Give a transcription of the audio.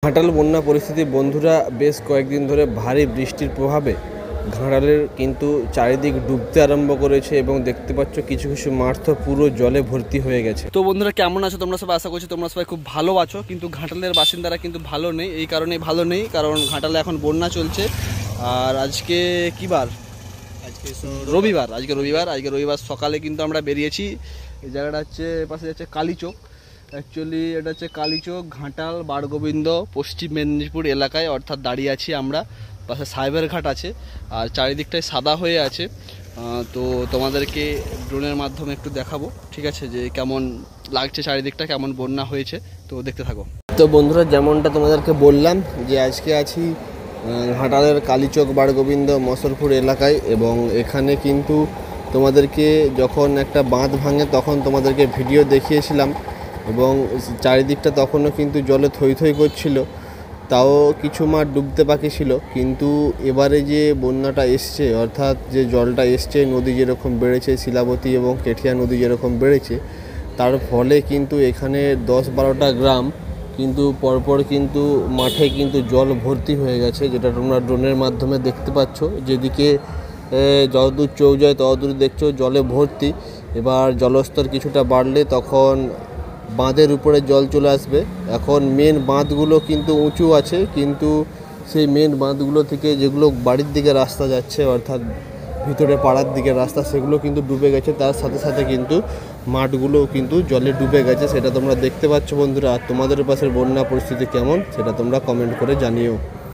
ঘাটাল বন্যা পরিস্থিতি বন্ধুরা, বেশ কয়েকদিন ধরে ভারী বৃষ্টির প্রভাবে ঘাটালের কিন্তু চারিদিক ডুবতে আরম্ভ করেছে এবং দেখতে পাচ্ছ কিছু কিছু মাঠ তো পুরো জলে ভর্তি হয়ে গেছে। তো বন্ধুরা কেমন আছো তোমরা সবাই? আশা করছি তোমরা সবাই খুব ভালো আছো, কিন্তু ঘাটালের বাসিন্দারা কিন্তু ভালো নেই। এই কারণে ভালো নেই কারণ ঘাটালে এখন বন্যা চলছে। আর আজকে কি বার? আজকে রবিবার সকালে কিন্তু আমরা বেরিয়েছি। এই জায়গাটা হচ্ছে পাশে যাচ্ছে কালীচক। অ্যাকচুয়ালি এটা হচ্ছে কালীচক, ঘাটাল, বারগোবিন্দ, পশ্চিম মেদিনীপুর এলাকায় অর্থাৎ দাঁড়িয়ে আছি আমরা। পাশে সাহেবের ঘাট আছে আর চারিদিকটায় সাদা হয়ে আছে। তো তোমাদেরকে ড্রোনের মাধ্যমে একটু দেখাবো, ঠিক আছে, যে কেমন লাগছে চারিদিকটা, কেমন বন্যা হয়েছে। তো দেখতে থাকো। তো বন্ধুরা, যেমনটা তোমাদেরকে বললাম যে আজকে আছি ঘাটালের কালীচক, বারগোবিন্দ, মসরপুর এলাকায় এবং এখানে কিন্তু তোমাদেরকে যখন একটা বাঁধ ভাঙে তখন তোমাদেরকে ভিডিও দেখিয়েছিলাম এবং চারিদিকটা তখনও কিন্তু জলে থই থই করছিল, তাও কিছু মাঠ ডুবতে বাকি ছিল। কিন্তু এবারে যে বন্যাটা এসছে, অর্থাৎ যে জলটা এসছে, নদী যেরকম বেড়েছে, শিলাবতী এবং কেঠিয়া নদী যেরকম বেড়েছে, তার ফলে কিন্তু এখানে 10-12টা গ্রাম কিন্তু পরপর কিন্তু মাঠে কিন্তু জল ভর্তি হয়ে গেছে, যেটা তোমরা ড্রোনের মাধ্যমে দেখতে পাচ্ছ। যেদিকে যতদূর চোখ যায় ততদূর দেখছো জলে ভর্তি। এবার জলস্তর কিছুটা বাড়লে তখন বাঁধের উপরে জল চলে আসবে। এখন মেন বাঁধগুলো কিন্তু উঁচু আছে, কিন্তু সেই মেন বাঁধগুলো থেকে যেগুলো বাড়ির দিকে রাস্তা যাচ্ছে, অর্থাৎ ভিতরে পাড়ার দিকে রাস্তা, সেগুলো কিন্তু ডুবে গেছে। তার সাথে সাথে কিন্তু মাঠগুলোও কিন্তু জলে ডুবে গেছে, সেটা তোমরা দেখতে পাচ্ছ বন্ধুরা। আর তোমাদের পাশের বন্যা পরিস্থিতি কেমন সেটা তোমরা কমেন্ট করে জানিও।